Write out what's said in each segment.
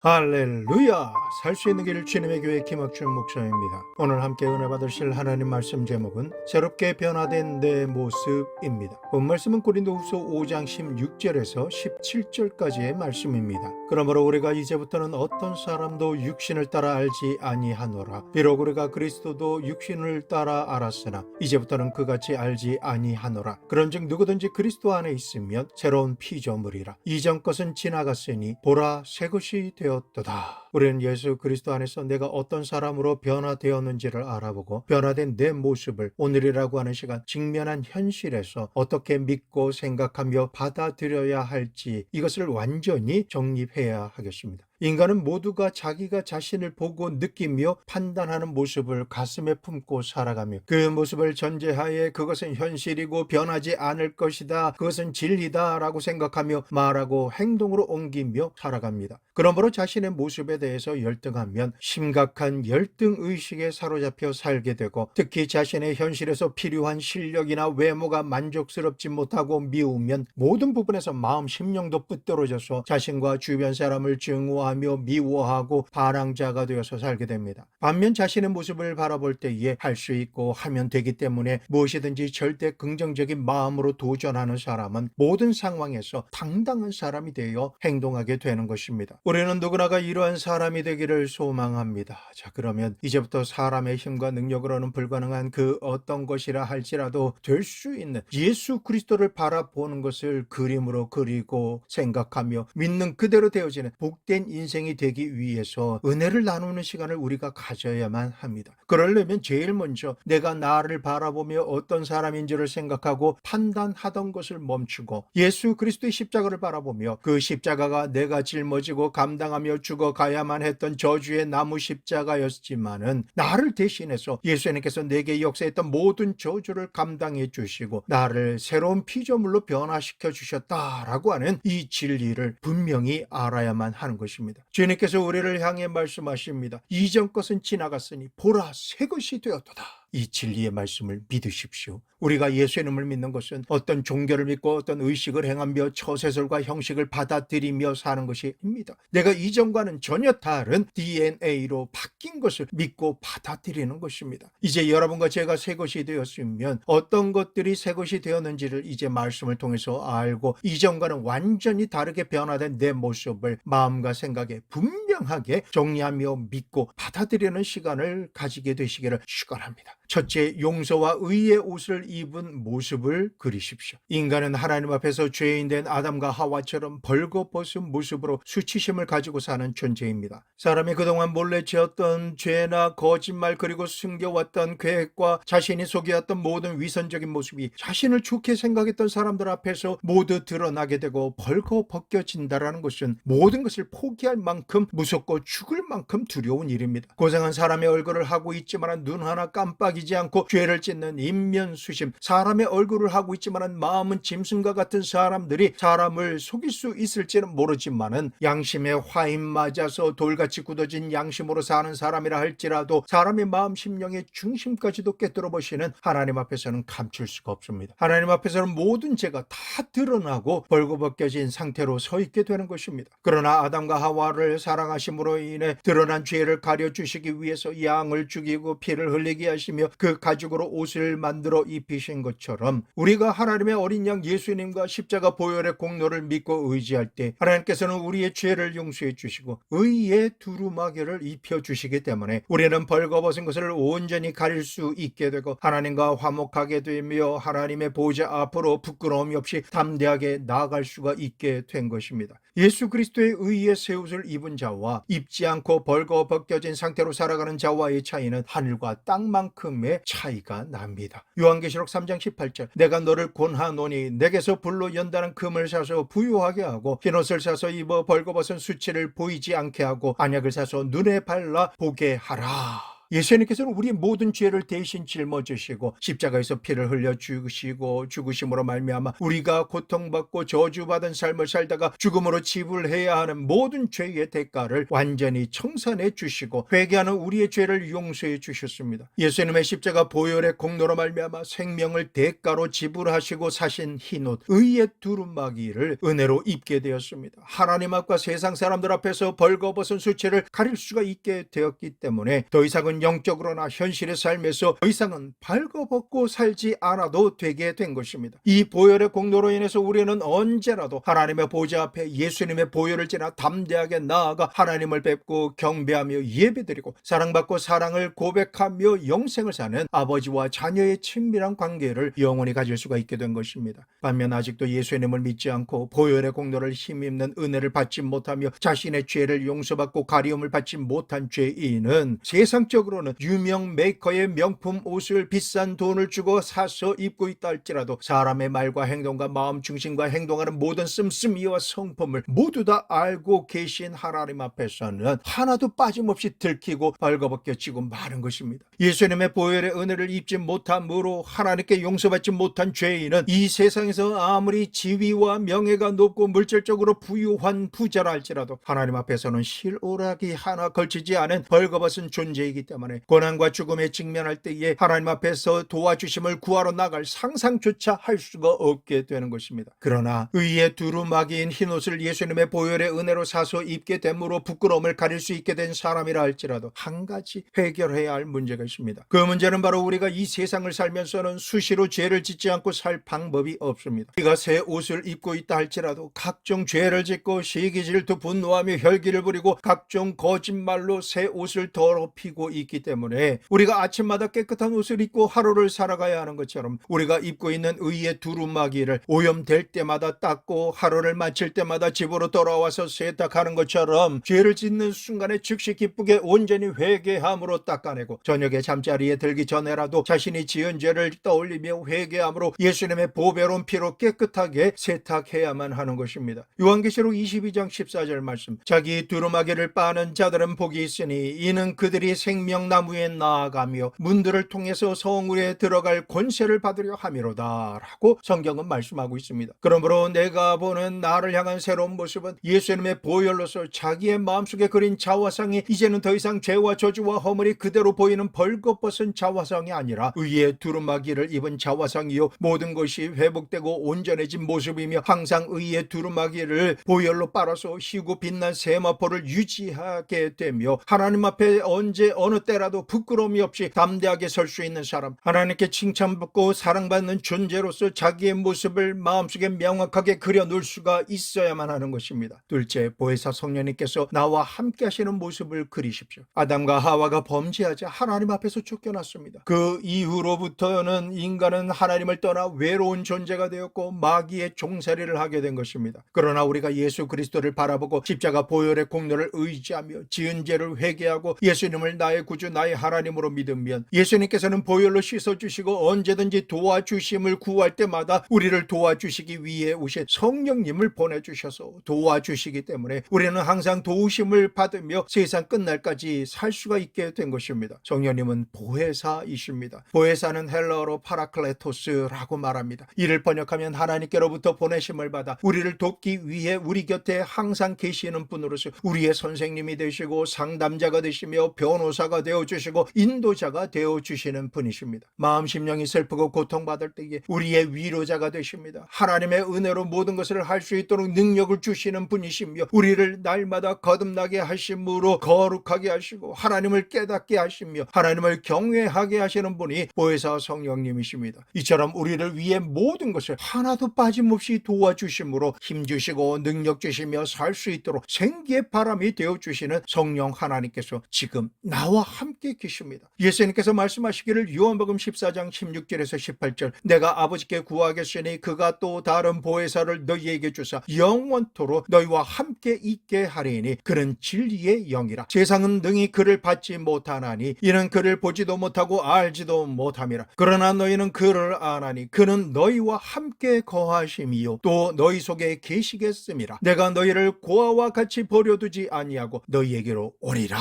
할렐루야! 살 수 있는 길 주님의 교회 김학준 목사입니다. 오늘 함께 은혜 받으실 하나님 말씀 제목은 새롭게 변화된 내 모습입니다. 본 말씀은 고린도후서 5장 16절에서 17절까지의 말씀입니다. 그러므로 우리가 이제부터는 어떤 사람도 육신을 따라 알지 아니하노라. 비록 우리가 그리스도도 육신을 따라 알았으나 이제부터는 그같이 알지 아니하노라. 그런즉 누구든지 그리스도 안에 있으면 새로운 피조물이라. 이전 것은 지나갔으니 보라 새 것이 되었도다. 우리는 예수 그리스도 안에서 내가 어떤 사람으로 변화되었는지를 알아보고 변화된 내 모습을 오늘이라고 하는 시간 직면한 현실에서 어떻게 믿고 생각하며 받아들여야 할지 이것을 완전히 정립해야 하겠습니다. 인간은 모두가 자기가 자신을 보고 느끼며 판단하는 모습을 가슴에 품고 살아가며 그 모습을 전제하에 그것은 현실이고 변하지 않을 것이다, 그것은 진리다 라고 생각하며 말하고 행동으로 옮기며 살아갑니다. 그러므로 자신의 모습에 대해서 열등하면 심각한 열등의식에 사로잡혀 살게 되고, 특히 자신의 현실에서 필요한 실력이나 외모가 만족스럽지 못하고 미우면 모든 부분에서 마음 심령도 뿌떨어져서 자신과 주변 사람을 증오하며 미워하고 반항자가 되어서 살게 됩니다. 반면 자신의 모습을 바라볼 때에 할 수 있고 하면 되기 때문에 무엇이든지 절대 긍정적인 마음으로 도전하는 사람은 모든 상황에서 당당한 사람이 되어 행동하게 되는 것입니다. 우리는 누구나가 이러한 사람이 되기를 소망합니다. 자, 그러면 이제부터 사람의 힘과 능력으로는 불가능한 그 어떤 것이라 할지라도 될 수 있는 예수 그리스도를 바라보는 것을 그림으로 그리고 생각하며 믿는 그대로 되어지는 복된 인생이 되기 위해서 은혜를 나누는 시간을 우리가 가져야만 합니다. 그러려면 제일 먼저 내가 나를 바라보며 어떤 사람인지를 생각하고 판단하던 것을 멈추고 예수 그리스도의 십자가를 바라보며 그 십자가가 내가 짊어지고 감당하며 죽어가야만 했던 저주의 나무 십자가였지만은 나를 대신해서 예수님께서 내게 역사했던 모든 저주를 감당해 주시고 나를 새로운 피조물로 변화시켜 주셨다라고 하는 이 진리를 분명히 알아야만 하는 것입니다. 주님께서 우리를 향해 말씀하십니다. 이전 것은 지나갔으니 보라 새 것이 되었도다. 이 진리의 말씀을 믿으십시오. 우리가 예수님을 믿는 것은 어떤 종교를 믿고 어떤 의식을 행하며 처세술과 형식을 받아들이며 사는 것이 아닙니다. 내가 이전과는 전혀 다른 DNA로 바뀐 것을 믿고 받아들이는 것입니다. 이제 여러분과 제가 새 것이 되었으면 어떤 것들이 새 것이 되었는지를 이제 말씀을 통해서 알고 이전과는 완전히 다르게 변화된 내 모습을 마음과 생각에 분명하게 정리하며 믿고 받아들이는 시간을 가지게 되시기를 축원합니다. 첫째, 용서와 의의 옷을 입은 모습을 그리십시오. 인간은 하나님 앞에서 죄인된 아담과 하와처럼 벌거벗은 모습으로 수치심을 가지고 사는 존재입니다. 사람이 그동안 몰래 지었던 죄나 거짓말 그리고 숨겨왔던 계획과 자신이 속여왔던 모든 위선적인 모습이 자신을 좋게 생각했던 사람들 앞에서 모두 드러나게 되고 벌거벗겨진다라는 것은 모든 것을 포기할 만큼 무섭고 죽을 만큼 두려운 일입니다. 고생한 사람의 얼굴을 하고 있지만 눈 하나 깜빡이지 않고 죄를 짓는 인면수심, 사람의 얼굴을 하고 있지만 마음은 짐승과 같은 사람들이 사람을 속일 수 있을지는 모르지만은 양심에 화인 맞아서 돌같이 굳어진 양심으로 사는 사람이라 할지라도 사람의 마음 심령의 중심까지도 꿰뚫어 보시는 하나님 앞에서는 감출 수가 없습니다. 하나님 앞에서는 모든 죄가 다 드러나고 벌거벗겨진 상태로 서 있게 되는 것입니다. 그러나 아담과 하와를 사랑하심으로 인해 드러난 죄를 가려주시기 위해서 양을 죽이고 피를 흘리게 하시며 그 가죽으로 옷을 만들어 입히신 것처럼 우리가 하나님의 어린 양 예수님과 십자가 보혈의 공로를 믿고 의지할 때 하나님께서는 우리의 죄를 용서해 주시고 의의 두루마기를 입혀 주시기 때문에 우리는 벌거벗은 것을 온전히 가릴 수 있게 되고 하나님과 화목하게 되며 하나님의 보좌 앞으로 부끄러움이 없이 담대하게 나아갈 수가 있게 된 것입니다. 예수 그리스도의 의의 새 옷을 입은 자와 입지 않고 벌거벗겨진 상태로 살아가는 자와의 차이는 하늘과 땅만큼의 차이가 납니다. 요한계시록 3장 18절 내가 너를 권하노니 내게서 불로 연다는 금을 사서 부유하게 하고 흰옷을 사서 입어 벌거벗은 수치를 보이지 않게 하고 안약을 사서 눈에 발라 보게 하라. 예수님께서는 우리의 모든 죄를 대신 짊어지시고 십자가에서 피를 흘려 죽으시고 죽으심으로 말미암아 우리가 고통받고 저주받은 삶을 살다가 죽음으로 지불해야 하는 모든 죄의 대가를 완전히 청산해 주시고 회개하는 우리의 죄를 용서해 주셨습니다. 예수님의 십자가 보혈의 공로로 말미암아 생명을 대가로 지불하시고 사신 흰옷 의의 두루마기를 은혜로 입게 되었습니다. 하나님 앞과 세상 사람들 앞에서 벌거벗은 수치를 가릴 수가 있게 되었기 때문에 더 이상은 영적으로나 현실의 삶에서 더 이상은 벌거벗고 살지 않아도 되게 된 것입니다. 이 보혈의 공로로 인해서 우리는 언제라도 하나님의 보좌 앞에 예수님의 보혈을 지나 담대하게 나아가 하나님을 뵙고 경배하며 예배드리고 사랑받고 사랑을 고백하며 영생을 사는 아버지와 자녀의 친밀한 관계를 영원히 가질 수가 있게 된 것입니다. 반면 아직도 예수님을 믿지 않고 보혈의 공로를 힘입는 은혜를 받지 못하며 자신의 죄를 용서받고 가리움을 받지 못한 죄인은 세상적으로는 유명 메이커의 명품 옷을 비싼 돈을 주고 사서 입고 있다 할지라도 사람의 말과 행동과 마음 중심과 행동하는 모든 씀씀이와 성품을 모두 다 알고 계신 하나님 앞에서는 하나도 빠짐없이 들키고 벌거벗겨지고 마는 것입니다. 예수님의 보혈의 은혜를 입지 못함으로 하나님께 용서받지 못한 죄인은 이 세상에서 아무리 지위와 명예가 높고 물질적으로 부유한 부자라 할지라도 하나님 앞에서는 실오라기 하나 걸치지 않은 벌거벗은 존재이기 때문에 고난과 죽음에 직면할 때에 하나님 앞에서 도와주심을 구하러 나갈 상상조차 할 수가 없게 되는 것입니다. 그러나 의의 두루마기인 흰옷을 예수님의 보혈의 은혜로 사서 입게 됨으로 부끄러움을 가릴 수 있게 된 사람이라 할지라도 한 가지 해결해야 할 문제가 있습니다. 그 문제는 바로 우리가 이 세상을 살면서는 수시로 죄를 짓지 않고 살 방법이 없습니다. 우리가 새 옷을 입고 있다 할지라도 각종 죄를 짓고 시기 질투 분노하며 혈기를 부리고 각종 거짓말로 새 옷을 더럽히고 있기 때문에 우리가 아침마다 깨끗한 옷을 입고 하루를 살아가야 하는 것처럼 우리가 입고 있는 의의 두루마기를 오염될 때마다 닦고 하루를 마칠 때마다 집으로 돌아와서 세탁하는 것처럼 죄를 짓는 순간에 즉시 기쁘게 온전히 회개함으로 닦아내고 저녁에 잠자리에 들기 전에라도 자신이 지은 죄를 떠올리며 회개함으로 예수님의 보배로운 피로 깨끗하게 세탁해야만 하는 것입니다. 요한계시록 22장 14절 말씀, 자기 두루마기를 빠는 자들은 복이 있으니 이는 그들이 생명나무에 나아가며 문들을 통해서 성읍에 들어갈 권세를 받으려 함이로다 라고 성경은 말씀하고 있습니다. 그러므로 내가 보는 나를 향한 새로운 모습은 예수님의 보혈로서 자기의 마음속에 그린 자화상이 이제는 더 이상 죄와 저주와 허물이 그대로 보이는 벌거벗은 자화상이 아니라 의의 두루마기를 입은 자화상이요 모든 것이 회복되고 온전해진 모습이며 항상 의의 두루마기를 보혈로 빨아서 희고 빛난 세마포를 유지하게 되며 하나님 앞에 언제 어느 때라도 부끄러움이 없이 담대하게 설 수 있는 사람, 하나님께 칭찬받고 사랑받는 존재로서 자기의 모습을 마음속에 명확하게 그려놓을 수가 있어야만 하는 것입니다. 둘째, 보혜사 성령님께서 나와 함께 하시는 모습을 그리십시오. 아담과 하와가 범죄하자 하나님 앞에서 쫓겨났습니다. 그 이후로부터는 인간은 하나님을 떠나 외로운 존재가 되었고 마귀의 종살이를 하게 된 것입니다. 그러나 우리가 예수 그리스도를 바라보고 십자가 보혈의 공로를 의지하며 지은 죄를 회개하고 예수님을 나의 구주 나의 하나님으로 믿으면 예수님께서는 보혈로 씻어주시고 언제든지 도와주심을 구할 때마다 우리를 도와주시기 위해 오신 성령님을 보내주셔서 도와주시기 때문에 우리는 항상 도우심을 받으며 세상 끝날까지 살 수가 있게 된 것입니다. 성령님은 보혜사이십니다. 보혜사는 헬라어로 파라클레토스라고 말합니다. 이를 번역하면 하나님께로부터 보내심을 받아 우리를 돕기 위해 우리 곁에 항상 계시는 분으로서 우리의 선생님이 되시고 상담자가 되시며 변호사가 되어주시고 인도자가 되어주시는 분이십니다. 마음 심령이 슬프고 고통받을 때에 우리의 위로자가 되십니다. 하나님의 은혜로 모든 것을 할 수 있도록 능력을 주시는 분이시며 우리를 날마다 거듭나게 하심으로 거룩하게 하시고 하나님을 깨닫게 하시며 하나님을 경외하게 하시는 분이 보혜사 성령님이십니다. 이처럼 우리를 위해 모든 것을 하나도 빠짐없이 도와주심으로 힘주시고 능력 주시며 살 수 있도록 생기의 바람이 되어주시는 성령 하나님께서 지금 나와 함께 계십니다. 예수님께서 말씀하시기를 요한복음 14장 16절에서 18절, 내가 아버지께 구하겠으니 그가 또 다른 보혜사를 너희에게 주사 영원토록 너희와 함께 있게 하리니 그는 진리의 영이라. 세상은 능히 그를 받지 못하나니 이는 그를 보지도 못하고 알지도 못함이라. 그러나 너희는 그를 아나니 그는 너희와 함께 거하심이요 또 너희 속에 계시겠음이라. 내가 너희를 고아와 같이 버려두지 아니하고 너희에게로 오리라.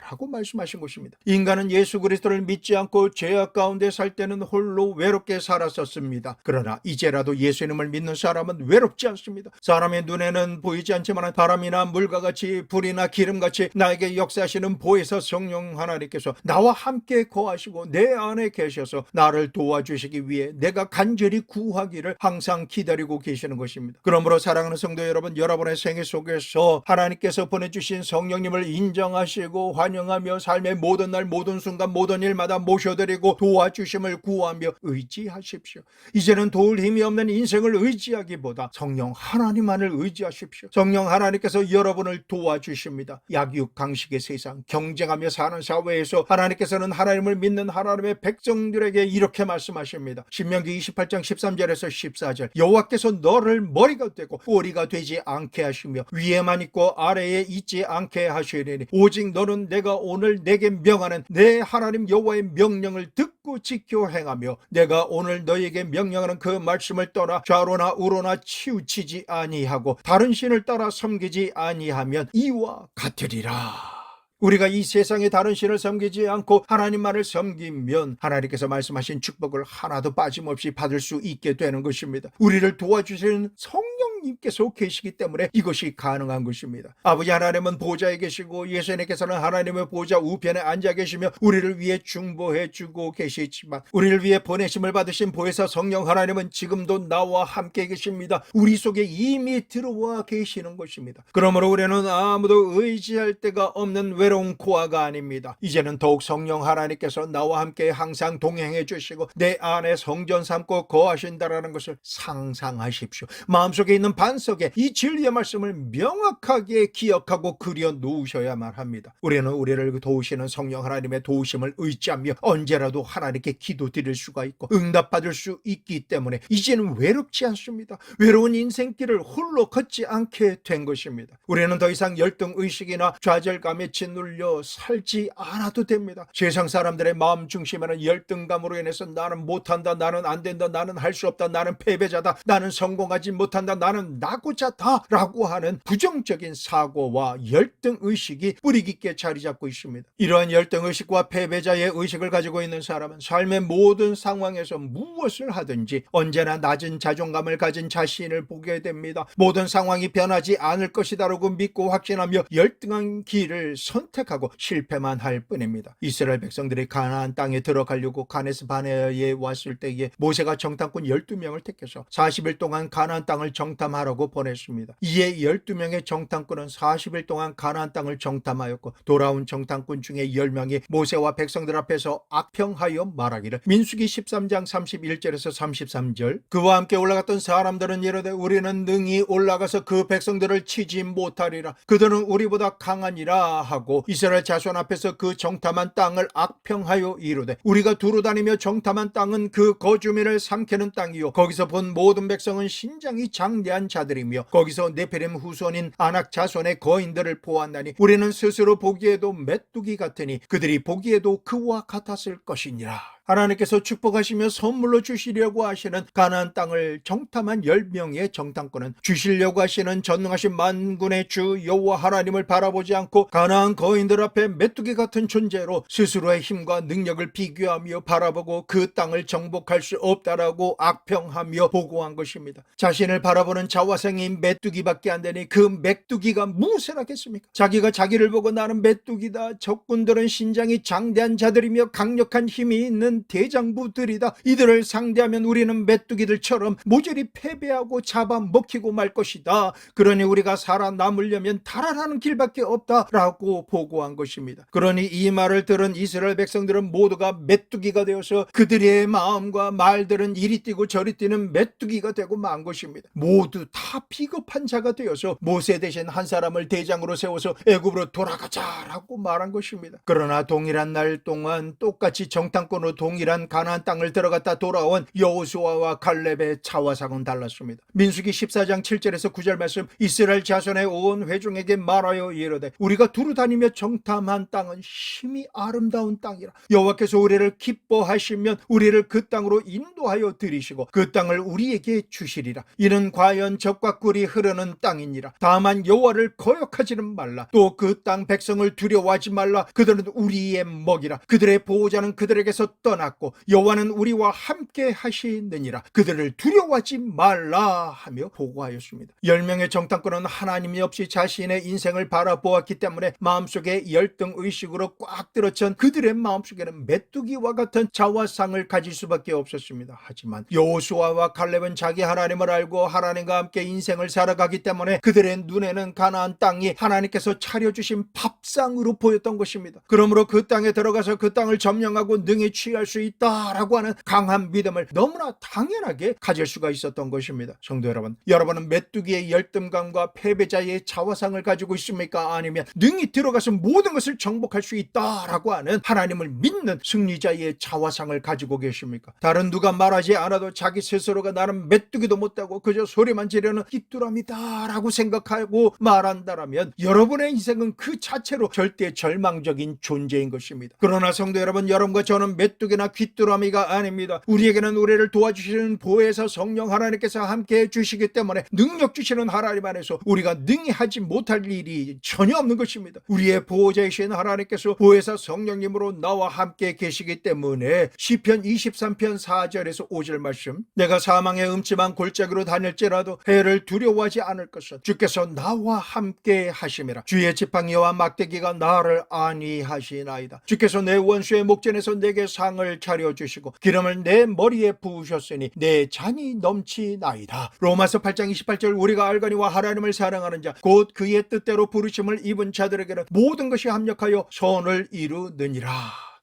라고 말씀하신 것입니다. 인간은 예수 그리스도를 믿지 않고 죄악 가운데 살 때는 홀로 외롭게 살았었습니다. 그러나 이제라도 예수님을 믿는 사람은 외롭지 않습니다. 사람의 눈에는 보이지 않지만 바람이나 물과 같이 불이나 기름같이 나에게 역사하시는 보혜사 성령 하나님께서 나와 함께 거하시고 내 안에 계셔서 나를 도와주시기 위해 내가 간절히 구하기를 항상 기다리고 계시는 것입니다. 그러므로 사랑하는 성도 여러분, 여러분의 생애 속에서 하나님께서 보내주신 성령님을 인정하시고 환영하며 삶의 모든 날 모든 순간 모든 일마다 모셔드리고 도와주심을 구하며 의지하십시오. 이제는 도울 힘이 없는 인생을 의지하기보다 성령 하나님만을 의지하십시오. 성령 하나님께서 여러분을 도와주십니다. 약육강식의 세상, 경쟁하며 사는 사회에서 하나님께서는 하나님을 믿는 하나님의 백성들에게 이렇게 말씀하십니다. 신명기 28장 13절에서 14절, 여호와께서 너를 머리가 되고 꼬리가 되지 않게 하시며 위에만 있고 아래에 있지 않게 하시리니 오직 너는 내가 오늘 내게 명하는 내 하나님 여호와의 명령을 듣고 지켜 행하며 내가 오늘 너에게 명령하는 그 말씀을 떠나 좌로나 우로나 치우치지 아니하고 다른 신을 따라 섬기지 아니하면 이와 같으리라. 우리가 이 세상의 다른 신을 섬기지 않고 하나님만을 섬기면 하나님께서 말씀하신 축복을 하나도 빠짐없이 받을 수 있게 되는 것입니다. 우리를 도와주시는 성령님께서 계시기 때문에 이것이 가능한 것입니다. 아버지 하나님은 보좌에 계시고 예수님께서는 하나님의 보좌 우편에 앉아 계시며 우리를 위해 중보해 주고 계시지만 우리를 위해 보내심을 받으신 보혜사 성령 하나님은 지금도 나와 함께 계십니다. 우리 속에 이미 들어와 계시는 것입니다. 그러므로 우리는 아무도 의지할 데가 없는 외로운 고아가 아닙니다. 이제는 더욱 성령 하나님께서 나와 함께 항상 동행해 주시고 내 안에 성전 삼고 거하신다라는 것을 상상하십시오. 마음속에 있는 반석에 이 진리의 말씀을 명확하게 기억하고 그려 놓으셔야만 합니다. 우리는 우리를 도우시는 성령 하나님의 도우심을 의지하며 언제라도 하나님께 기도드릴 수가 있고 응답받을 수 있기 때문에 이제는 외롭지 않습니다. 외로운 인생길을 홀로 걷지 않게 된 것입니다. 우리는 더 이상 열등의식이나 좌절감에 짓눌려 살지 않아도 됩니다. 세상 사람들의 마음 중심에는 열등감으로 인해서 나는 못한다, 나는 안된다, 나는 할 수 없다, 나는 패배자다, 나는 성공하지 못한다, 나는 나고자다 라고 하는 부정적인 사고와 열등의식이 뿌리 깊게 자리 잡고 있습니다. 이러한 열등의식과 패배자의 의식을 가지고 있는 사람은 삶의 모든 상황에서 무엇을 하든지 언제나 낮은 자존감을 가진 자신을 보게 됩니다. 모든 상황이 변하지 않을 것이다라고 믿고 확신하며 열등한 길을 선택하고 실패만 할 뿐입니다. 이스라엘 백성들이 가나안 땅에 들어가려고 가데스 바네아에 왔을 때에 모세가 정탐꾼 12명을 택해서 40일 동안 가나안 땅을 정탐하라고 보냈습니다. 이에 12명의 정탐꾼은 40일 동안 가나안 땅을 정탐하였고 돌아온 정탐꾼 중에 10명이 모세와 백성들 앞에서 악평하여 말하기를 민수기 13장 31절에서 33절 그와 함께 올라갔던 사람들은 이르되 우리는 능히 올라가서 그 백성들을 치지 못하리라. 그들은 우리보다 강하니라 하고 이스라엘 자손 앞에서 그 정탐한 땅을 악평하여 이르되 우리가 두루 다니며 정탐한 땅은 그 거주민을 삼키는 땅이요 거기서 본 모든 백성은 신장이 장대한 자들이며 거기서 네피림 후손인 아낙 자손의 거인들을 보았나니 우리는 스스로 보기에도 메뚜기 같으니 그들이 보기에도 그와 같았을 것이니라. 하나님께서 축복하시며 선물로 주시려고 하시는 가나안 땅을 정탐한 10명의 정탐꾼은 주시려고 하시는 전능하신 만군의 주 여호와 하나님을 바라보지 않고 가나안 거인들 앞에 메뚜기 같은 존재로 스스로의 힘과 능력을 비교하며 바라보고 그 땅을 정복할 수 없다라고 악평하며 보고한 것입니다. 자신을 바라보는 자화생이 메뚜기밖에 안 되니 그 메뚜기가 무엇을 하겠습니까? 자기가 자기를 보고 나는 메뚜기다. 적군들은 신장이 장대한 자들이며 강력한 힘이 있는 대장부들이다. 이들을 상대하면 우리는 메뚜기들처럼 모조리 패배하고 잡아먹히고 말 것이다. 그러니 우리가 살아남으려면 달아나는 길밖에 없다라고 보고한 것입니다. 그러니 이 말을 들은 이스라엘 백성들은 모두가 메뚜기가 되어서 그들의 마음과 말들은 이리 뛰고 저리 뛰는 메뚜기가 되고 만 것입니다. 모두 다 비겁한 자가 되어서 모세 대신 한 사람을 대장으로 세워서 애굽으로 돌아가자라고 말한 것입니다. 그러나 동일한 날 동안 똑같이 정탐꾼으로 동일한 가나안 땅을 들어갔다 돌아온 여호수아와 갈렙의 자화상은 달랐습니다. 민수기 14장 7절에서 9절 말씀, 이스라엘 자손의 온 회중에게 말하여 이르되 우리가 두루 다니며 정탐한 땅은 심히 아름다운 땅이라. 여호와께서 우리를 기뻐하시면 우리를 그 땅으로 인도하여 들이시고 그 땅을 우리에게 주시리라. 이는 과연 젖과 꿀이 흐르는 땅이니라. 다만 여호와를 거역하지는 말라. 또 그 땅 백성을 두려워하지 말라. 그들은 우리의 먹이라. 그들의 보호자는 그들에게서 떠났고 여호와는 우리와 함께 하시느니라. 그들을 두려워하지 말라 하며 보고하였습니다. 10명의 정탐꾼은 하나님이 없이 자신의 인생을 바라보았기 때문에 마음속에 열등의식으로 꽉 들어찬 그들의 마음속에는 메뚜기와 같은 자화상을 가질 수밖에 없었습니다. 하지만 여호수아와 갈렙은 자기 하나님을 알고 하나님과 함께 인생을 살아가기 때문에 그들의 눈에는 가나안 땅이 하나님께서 차려주신 밥상으로 보였던 것입니다. 그러므로 그 땅에 들어가서 그 땅을 점령하고 능히 취할 수 있다라고 하는 강한 믿음을 너무나 당연하게 가질 수가 있었던 것입니다. 성도 여러분, 여러분은 메뚜기의 열등감과 패배자의 자화상을 가지고 있습니까? 아니면 능히 들어가서 모든 것을 정복할 수 있다라고 하는 하나님을 믿는 승리자의 자화상을 가지고 계십니까? 다른 누가 말하지 않아도 자기 스스로가 나는 메뚜기도 못하고 그저 소리만 지르는 귀뚜라미다라고 생각하고 말한다라면 여러분의 인생은 그 자체로 절대 절망적인 존재인 것입니다. 그러나 성도 여러분, 여러분과 저는 메뚜기나 귀뚜라미가 아닙니다. 우리에게는 우리를 도와주시는 보혜사 성령 하나님께서 함께 해주시기 때문에 능력 주시는 하나님 안에서 우리가 능히 하지 못할 일이 전혀 없는 것입니다. 우리의 보호자이신 하나님께서 보혜사 성령님으로 나와 함께 계시기 때문에 시편 23편 4절에서 5절 말씀, 내가 사망의 음침한 골짜기로 다닐지라도 해를 두려워하지 않을 것은 주께서 나와 함께 하심이라. 주의 지팡이와 막대기가 나를 안위하시나이다. 주께서 내 원수의 목전에서 내게 상을 차려주시고 기름을 내 머리에 부으셨으니 내 잔이 넘치나이다. 로마서 8장 28절, 우리가 알거니와 하나님을 사랑하는 자 곧 그의 뜻대로 부르심을 입은 자들에게는 모든 것이 합력하여 선을 이루느니라.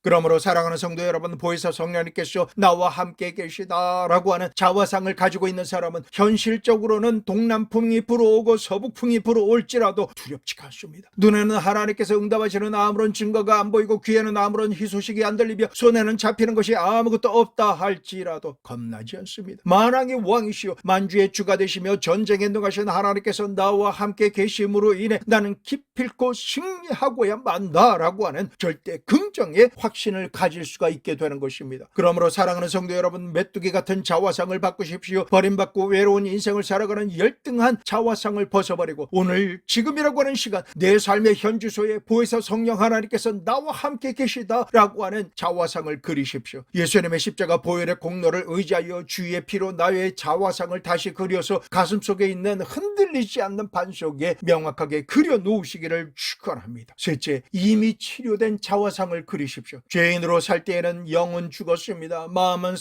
그러므로 사랑하는 성도 여러분, 보혜사 성령님께서 나와 함께 계시다라고 하는 자화상을 가지고 있는 사람은 현실적으로는 동남풍이 불어오고 서북풍이 불어올지라도 두렵지가 않습니다. 눈에는 하나님께서 응답하시는 아무런 증거가 안 보이고 귀에는 아무런 희소식이 안 들리며 손에는 잡히는 것이 아무것도 없다 할지라도 겁나지 않습니다. 만왕의 왕이시오 만주의 주가 되시며 전쟁에 능하신 하나님께서 나와 함께 계심으로 인해 나는 기필코 승리하고야 만다라고 하는 절대 긍정의 확신을 가질 수가 있게 되는 것입니다. 그러므로 사랑하는 성도 여러분, 메뚜기 같은 자화상을 바꾸십시오. 버림받고 외로운 인생을 살아가는 열등한 자화상을 벗어버리고 오늘 지금이라고 하는 시간 내 삶의 현주소에 보혜사 성령 하나님께서 나와 함께 계시다라고 하는 자화상을 그리십시오. 예수님의 십자가 보혈의 공로를 의지하여 주의 피로 나의 자화상을 다시 그려서 가슴속에 있는 흔들리지 않는 반 속에 명확하게 그려 놓으시기를 축원합니다. 셋째, 이미 치료된 자화상을 그리십시오. 죄인으로 살 때에는 영은 죽었습니다. 마음은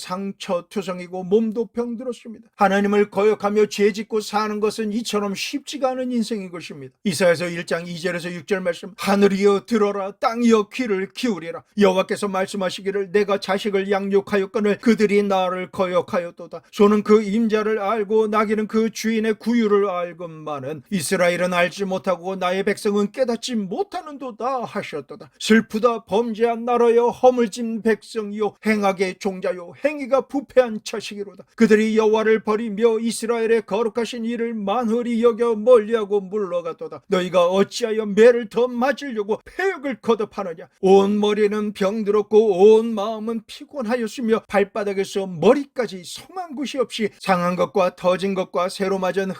상처투성이고 몸도 병들었습니다. 하나님을 거역하며 죄짓고 사는 것은 이처럼 쉽지가 않은 인생인 것입니다. 이사야서 1장 2절에서 6절 말씀, 하늘이여 들어라, 땅이여 귀를 기울이라. 여호와께서 말씀하시기를 내가 자식을 양육하였거늘 그들이 나를 거역하였도다. 소는 그 임자를 알고 나귀는 그 주인의 구유를 알건만은 이스라엘은 알지 못하고 나의 백성은 깨닫지 못하는도다 하셨도다. 슬프다, 범죄한 나라여 허물진 백성이요 행악의 종자요 행위가 부패한 자식이로다. 그들이 여호와를 버리며 이스라엘의 거룩하신 이를 만홀히 여겨 멀리하고 물러갔도다. 너희가 어찌하여 매를 더 맞으려고 패역을 거듭하느냐. 온 머리는 병들었고 온 마음은 피곤하였으며 발바닥에서 머리까지 성한 곳이 없이 상한 것과 터진 것과 새로 맞은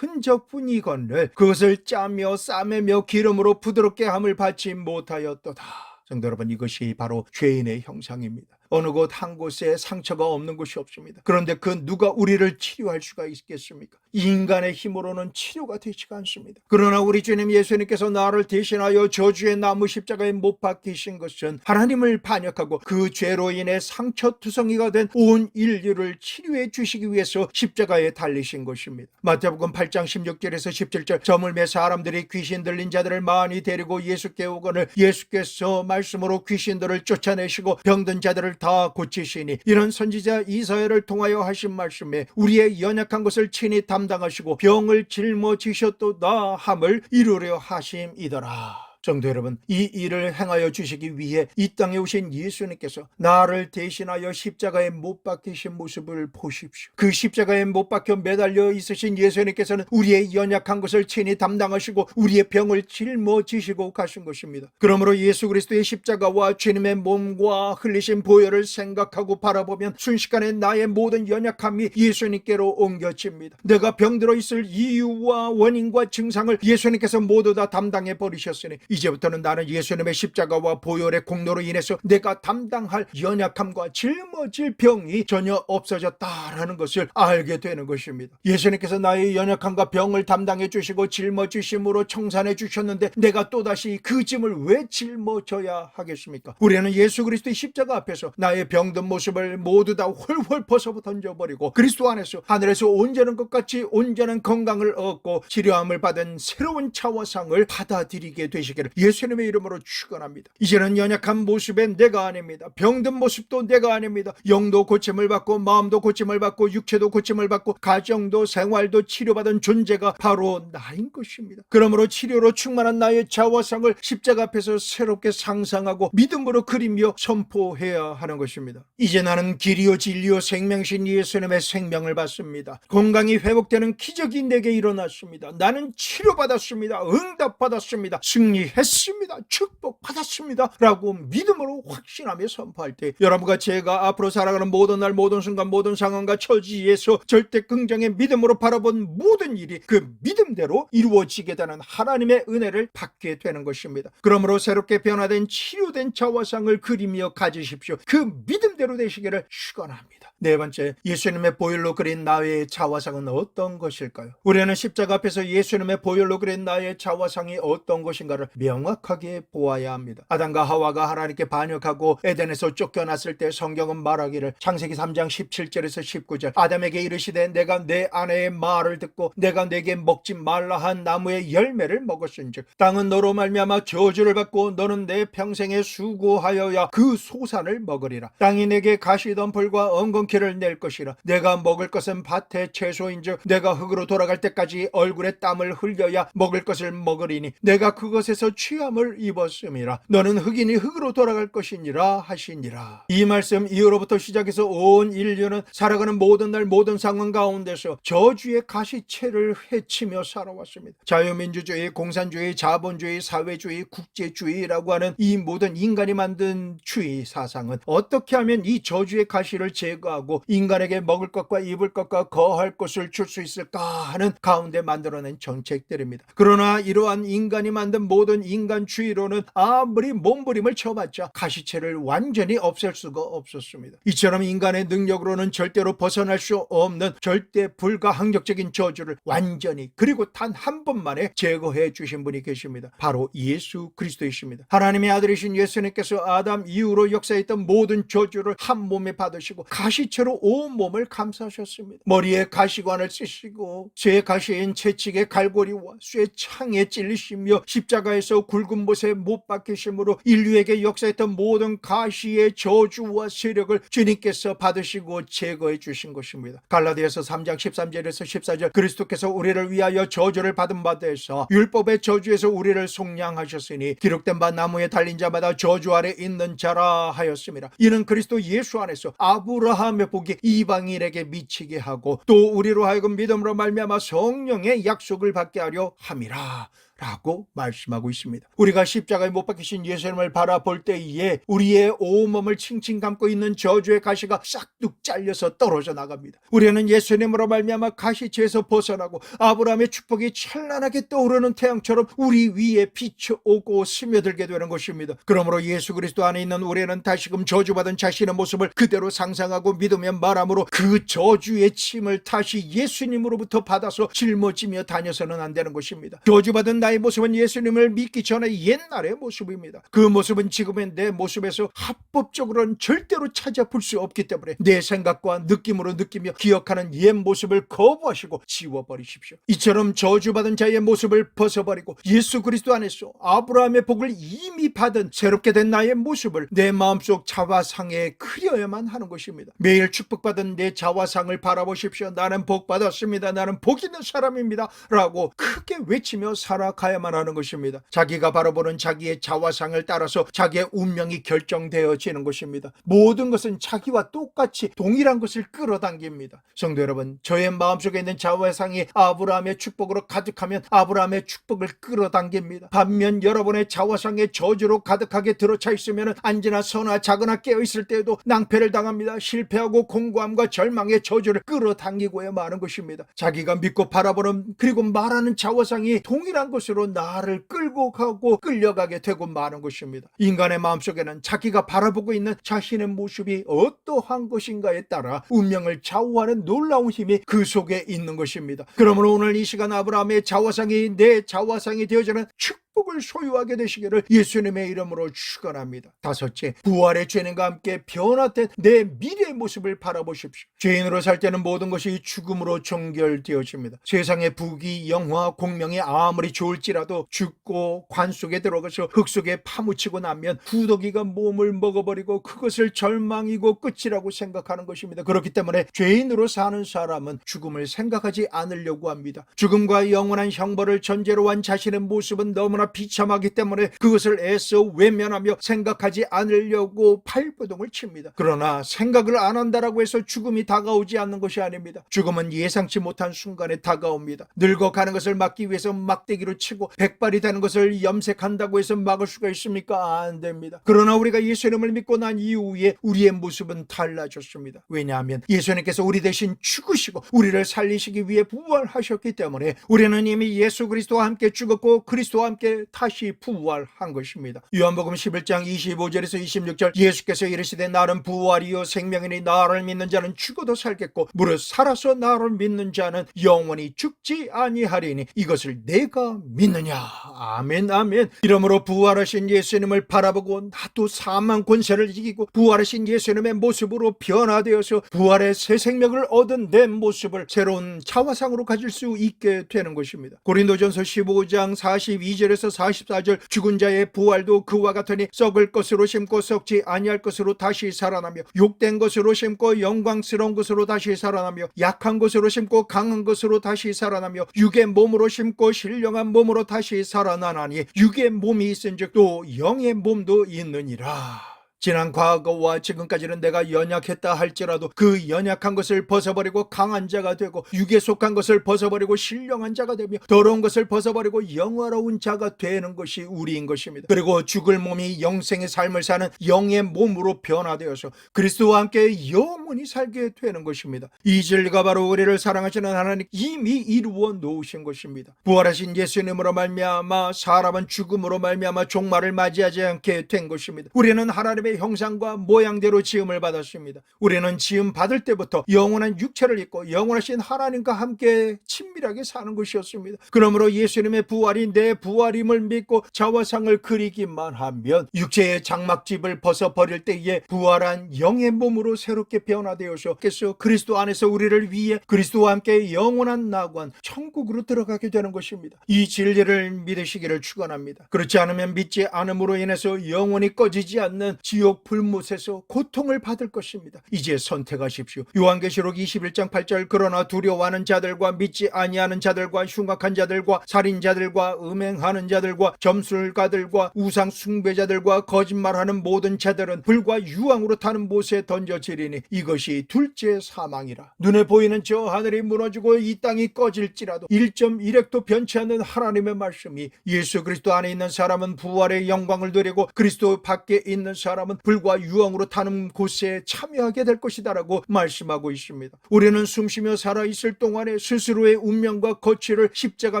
흔적뿐이거늘 그것을 짜며 싸매며 기름으로 부드럽게 함을 받지 못하였도다. 성도 여러분, 이것이 바로 죄인의 형상입니다. 어느 곳 한 곳에 상처가 없는 곳이 없습니다. 그런데 그 누가 우리를 치료할 수가 있겠습니까? 인간의 힘으로는 치료가 되지가 않습니다. 그러나 우리 주님 예수님께서 나를 대신하여 저주의 나무 십자가에 못 박히신 것은 하나님을 반역하고 그 죄로 인해 상처투성이가 된 온 인류를 치료해 주시기 위해서 십자가에 달리신 것입니다. 마태복음 8장 16절에서 17절, 저물매 사람들이 귀신 들린 자들을 많이 데리고 예수께 오거늘 예수께서 말씀으로 귀신들을 쫓아내시고 병든 자들을 다 고치시니 이런 선지자 이사야를 통하여 하신 말씀에 우리의 연약한 것을 친히 담당하시고 병을 짊어지셨도다 함을 이루려 하심이더라. 성도 여러분, 이 일을 행하여 주시기 위해 이 땅에 오신 예수님께서 나를 대신하여 십자가에 못 박히신 모습을 보십시오. 그 십자가에 못 박혀 매달려 있으신 예수님께서는 우리의 연약한 것을 친히 담당하시고 우리의 병을 짊어지시고 가신 것입니다. 그러므로 예수 그리스도의 십자가와 주님의 몸과 흘리신 보혈을 생각하고 바라보면 순식간에 나의 모든 연약함이 예수님께로 옮겨집니다. 내가 병들어 있을 이유와 원인과 증상을 예수님께서 모두 다 담당해 버리셨으니 이제부터는 나는 예수님의 십자가와 보혈의 공로로 인해서 내가 담당할 연약함과 짊어질 병이 전혀 없어졌다라는 것을 알게 되는 것입니다. 예수님께서 나의 연약함과 병을 담당해 주시고 짊어지심으로 청산해 주셨는데 내가 또다시 그 짐을 왜 짊어져야 하겠습니까? 우리는 예수 그리스도의 십자가 앞에서 나의 병든 모습을 모두 다 홀홀 벗어 던져버리고 그리스도 안에서 하늘에서 온전한 것 같이 온전한 건강을 얻고 치료함을 받은 새로운 차화상을 받아들이게 되시기를 예수님의 이름으로 축원합니다. 이제는 연약한 모습엔 내가 아닙니다. 병든 모습도 내가 아닙니다. 영도 고침을 받고 마음도 고침을 받고 육체도 고침을 받고 가정도 생활도 치료받은 존재가 바로 나인 것입니다. 그러므로 치료로 충만한 나의 차화상을 십자가 앞에서 새롭게 상상하고 믿음으로 그리며 선포해야 하는 것입니다. 이제 나는 길이요 진리요 생명신 예수님의 생명을 받습니다. 건강이 회복되는 기적이 내게 일어났습니다. 나는 치료받았습니다. 응답받았습니다. 승리했습니다. 축복받았습니다. 라고 믿음으로 확신하며 선포할 때 여러분과 제가 앞으로 살아가는 모든 날 모든 순간 모든 상황과 처지에서 절대 긍정의 믿음으로 바라본 모든 일이 그 믿음대로 이루어지게 되는 하나님의 은혜를 받게 되는 것입니다. 그러므로 새롭게 변화된 치료된 자화상을 그리며 가지십시오. 그 믿음대로 되시기를 축원합니다. 네 번째, 예수님의 보혈로 그린 나의 자화상은 어떤 것일까요? 우리는 십자가 앞에서 예수님의 보혈로 그린 나의 자화상이 어떤 것인가를 명확하게 보아야 합니다. 아담과 하와가 하나님께 반역하고 에덴에서 쫓겨났을 때 성경은 말하기를 창세기 3장 17절에서 19절 아담에게 이르시되 내가 내 아내의 말을 듣고 내가 내게 먹지 말라 한 나무의 열매를 먹었은즉 땅은 너로 말미암아 저주를 받고 너는 내 평생에 수고하여야 그 소산을 먹으리라. 땅이 내게 가시덤불과 엉겅퀴를 낼 것이라. 내가 먹을 것은 밭의 채소인즉 내가 흙으로 돌아갈 때까지 얼굴에 땀을 흘려야 먹을 것을 먹으리니 내가 그것에서 취함을 입었음이라. 너는 흙이니 흙으로 돌아갈 것이니라 하시니라. 이 말씀 이후로부터 시작해서 온 인류는 살아가는 모든 날 모든 상황 가운데서 저주의 가시채를 헤치며 살아왔습니다. 자유민주주의, 공산주의, 자본주의, 사회주의, 국제주의라고 하는 이 모든 인간이 만든 주의 사상은 어떻게 하면 이 저주의 가시를 제거하고 인간에게 먹을 것과 입을 것과 거할 것을 줄 수 있을까 하는 가운데 만들어낸 정책들입니다. 그러나 이러한 인간이 만든 모든 인간주의로는 아무리 몸부림을 쳐봤자 가시채를 완전히 없앨 수가 없었습니다. 이처럼 인간의 능력으로는 절대로 벗어날 수 없는 절대 불가항력적인 저주를 완전히 그리고 단 한 번만에 제거해 주신 분이 계십니다. 바로 예수 그리스도이십니다. 하나님의 아들이신 예수님께서 아담 이후로 역사했던 모든 저주를 한 몸에 받으시고 가시채로 온 몸을 감싸셨습니다. 머리에 가시관을 쓰시고 쇠 가시인 채찍에 갈고리와 쇠 창에 찔리시며 십자가에서 굵은 못에 못 박히심으로 인류에게 역사했던 모든 가시의 저주와 세력을 주님께서 받으시고 제거해 주신 것입니다. 갈라디아서 3장 13절에서 14절 그리스도께서 우리를 위하여 저주를 받은 바 되사 율법의 저주에서 우리를 속량하셨으니 기록된 바 나무에 달린 자마다 저주 아래 있는 자라 하였습니다. 이는 그리스도 예수 안에서 아브라함의 복이 이방인에게 미치게 하고 또 우리로 하여금 믿음으로 말미암아 성령의 약속을 받게 하려 함이라 라고 말씀하고 있습니다. 우리가 십자가에 못 박히신 예수님을 바라볼 때에 우리의 온몸을 칭칭 감고 있는 저주의 가시가 싹둑 잘려서 떨어져 나갑니다. 우리는 예수님으로 말미암아 가시채에서 벗어나고 아브라함의 축복이 찬란하게 떠오르는 태양처럼 우리 위에 비춰오고 스며들게 되는 것입니다. 그러므로 예수 그리스도 안에 있는 우리는 다시금 저주받은 자신의 모습을 그대로 상상하고 믿으며 말함으로 그 저주의 침을 다시 예수님으로부터 받아서 짊어지며 다녀서는 안 되는 것입니다. 저주받은 나의 모습은 예수님을 믿기 전에 옛날의 모습입니다. 그 모습은 지금의 내 모습에서 합법적으로는 절대로 찾아볼 수 없기 때문에 내 생각과 느낌으로 느끼며 기억하는 옛 모습을 거부하시고 지워버리십시오. 이처럼 저주받은 자의 모습을 벗어버리고 예수 그리스도 안에서 아브라함의 복을 이미 받은 새롭게 된 나의 모습을 내 마음속 자화상에 그려야만 하는 것입니다. 매일 축복받은 내 자화상을 바라보십시오. 나는 복 받았습니다. 나는 복 있는 사람입니다. 라고 크게 외치며 살아가 살아가야만 하는 것입니다. 자기가 바라보는 자기의 자화상을 따라서 자기의 운명이 결정되어지는 것입니다. 모든 것은 자기와 똑같이 동일한 것을 끌어당깁니다. 성도 여러분, 저의 마음속에 있는 자화상이 아브라함의 축복으로 가득하면 아브라함의 축복을 끌어당깁니다. 반면 여러분의 자화상에 저주로 가득하게 들어차 있으면 안지나 서나 자거나 깨어있을 때에도 낭패를 당합니다. 실패하고 공고함과 절망의 저주를 끌어당기고야 마는 것입니다. 자기가 믿고 바라보는 그리고 말하는 자화상이 동일한 것으로 나를 끌고 가고 끌려가게 되고 마는 것입니다. 인간의 마음속에는 자기가 바라보고 있는 자신의 모습이 어떠한 것인가에 따라 운명을 좌우하는 놀라운 힘이 그 속에 있는 것입니다. 그러므로 오늘 이 시간 아브라함의 자화상이 내 자화상이 되어지는 축복을 소유하게 되시기를 예수님의 이름으로 축원합니다. 다섯째, 부활의 죄인과 함께 변화된 내 미래의 모습을 바라보십시오. 죄인으로 살 때는 모든 것이 죽음으로 종결되어집니다. 세상의 부귀, 영화, 공명이 아무리 좋을지라도 죽고 관 속에 들어가서 흙 속에 파묻히고 나면 구더기가 몸을 먹어버리고 그것을 절망이고 끝이라고 생각하는 것입니다. 그렇기 때문에 죄인으로 사는 사람은 죽음을 생각하지 않으려고 합니다. 죽음과 영원한 형벌을 전제로 한 자신의 모습은 너무나 비참하기 때문에 그것을 애써 외면하며 생각하지 않으려고 발버둥을 칩니다. 그러나 생각을 안 한다라고 해서 죽음이 다가오지 않는 것이 아닙니다. 죽음은 예상치 못한 순간에 다가옵니다. 늙어가는 것을 막기 위해서 막대기로 치고 백발이 되는 것을 염색한다고 해서 막을 수가 있습니까? 안 됩니다. 그러나 우리가 예수님을 믿고 난 이후에 우리의 모습은 달라졌습니다. 왜냐하면 예수님께서 우리 대신 죽으시고 우리를 살리시기 위해 부활하셨기 때문에 우리는 이미 예수 그리스도와 함께 죽었고 그리스도와 함께 다시 부활한 것입니다. 요한복음 11장 25절에서 26절 예수께서 이르시되 나는 부활이요 생명이니 나를 믿는 자는 죽어도 살겠고 무릇 살아서 나를 믿는 자는 영원히 죽지 아니하리니 이것을 내가 믿느냐. 아멘 아멘. 이러므로 부활하신 예수님을 바라보고 나도 사망 권세를 이기고 부활하신 예수님의 모습으로 변화되어서 부활의 새 생명을 얻은 내 모습을 새로운 자화상으로 가질 수 있게 되는 것입니다. 고린도전서 15장 42절에서 44절 죽은 자의 부활도 그와 같으니 썩을 것으로 심고 썩지 아니할 것으로 다시 살아나며 욕된 것으로 심고 영광스러운 것으로 다시 살아나며 약한 것으로 심고 강한 것으로 다시 살아나며 육의 몸으로 심고 신령한 몸으로 다시 살아나나니 육의 몸이 있은즉 또 영의 몸도 있느니라. 지난 과거와 지금까지는 내가 연약했다 할지라도 그 연약한 것을 벗어버리고 강한 자가 되고 육에 속한 것을 벗어버리고 신령한 자가 되며 더러운 것을 벗어버리고 영화로운 자가 되는 것이 우리인 것입니다. 그리고 죽을 몸이 영생의 삶을 사는 영의 몸으로 변화되어서 그리스도와 함께 영원히 살게 되는 것입니다. 이 진리가 바로 우리를 사랑하시는 하나님 이미 이루어 놓으신 것입니다. 부활하신 예수님으로 말미암아 사람은 죽음으로 말미암아 종말을 맞이하지 않게 된 것입니다. 우리는 하나님의 형상과 모양대로 지음을 받았습니다. 우리는 지음 받을 때부터 영원한 육체를 입고 영원하신 하나님과 함께 친밀하게 사는 것이었습니다. 그러므로 예수님의 부활이 내 부활임을 믿고 자화상을 그리기만 하면 육체의 장막집을 벗어버릴 때에 부활한 영의 몸으로 새롭게 변화되어서 그리스도 안에서 우리를 위해 그리스도와 함께 영원한 낙원 천국으로 들어가게 되는 것입니다. 이 진리를 믿으시기를 축원합니다. 그렇지 않으면 믿지 않음으로 인해서 영원히 꺼지지 않는 지옥 불못에서 고통을 받을 것입니다. 이제 선택하십시오. 요한계시록 21장 8절 그러나 두려워하는 자들과 믿지 아니하는 자들과 흉악한 자들과 살인자들과 음행하는 자들과 점술가들과 우상 숭배자들과 거짓말하는 모든 자들은 불과 유황으로 타는 못에 던져지리니 이것이 둘째 사망이라. 눈에 보이는 저 하늘이 무너지고 이 땅이 꺼질지라도 1.1핵도 변치 않는 하나님의 말씀이 예수 그리스도 안에 있는 사람은 부활의 영광을 누리고 그리스도 밖에 있는 사람은 불과 유황으로 타는 곳에 참여하게 될 것이다라고 말씀하고 있습니다. 우리는 숨쉬며 살아있을 동안에 스스로의 운명과 거취를 십자가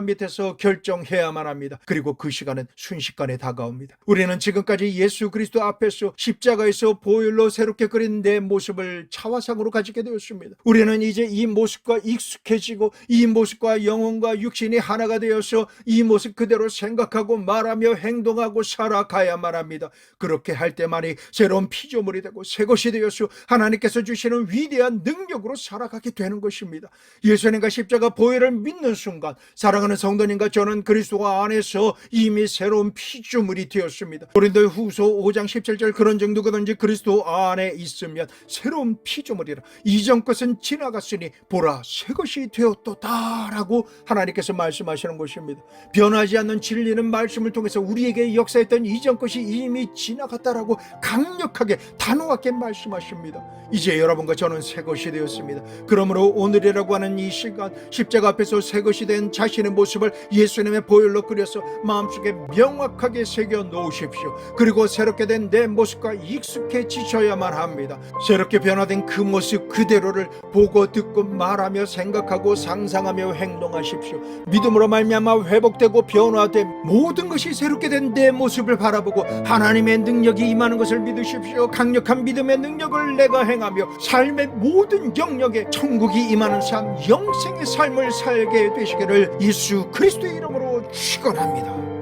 밑에서 결정해야만 합니다. 그리고 그 시간은 순식간에 다가옵니다. 우리는 지금까지 예수 그리스도 앞에서 십자가에서 보혈로 새롭게 그린 내 모습을 차화상으로 가지게 되었습니다. 우리는 이제 이 모습과 익숙해지고 이 모습과 영혼과 육신이 하나가 되어서 이 모습 그대로 생각하고 말하며 행동하고 살아가야만 합니다. 그렇게 할 때만이 새로운 피조물이 되고 새것이 되어서 하나님께서 주시는 위대한 능력으로 살아가게 되는 것입니다. 예수님과 십자가 보혈을 믿는 순간 사랑하는 성도님과 저는 그리스도 안에서 이미 새로운 피조물이 되었습니다. 고린도후서 5장 17절 그런 정도거든지 그리스도 안에 있으면 새로운 피조물이라 이전 것은 지나갔으니 보라 새 것이 되었도다 라고 하나님께서 말씀하시는 것입니다. 변하지 않는 진리는 말씀을 통해서 우리에게 역사했던 이전 것이 이미 지나갔다라고 강력하게 단호하게 말씀하십니다. 이제 여러분과 저는 새 것이 되었습니다. 그러므로 오늘이라고 하는 이 시간 십자가 앞에서 새 것이 된 자신의 모습을 예수님의 보혈로 끓여서 마음속에 명확하게 새겨 놓으십시오. 그리고 새롭게 된 내 모습과 익숙해지셔야만 합니다. 새롭게 변화된 그 모습 그대로를 보고 듣고 말하며 생각하고 상상하며 행동하십시오. 믿음으로 말미암아 회복되고 변화된 모든 것이 새롭게 된 내 모습을 바라보고 하나님의 능력이 임하는 것을 믿으십시오. 강력한 믿음의 능력을 내가 행하며 삶의 모든 영역에 천국이 임하는 삶, 영생의 삶을 살게 되시기를 예수 그리스도의 이름으로 축원합니다.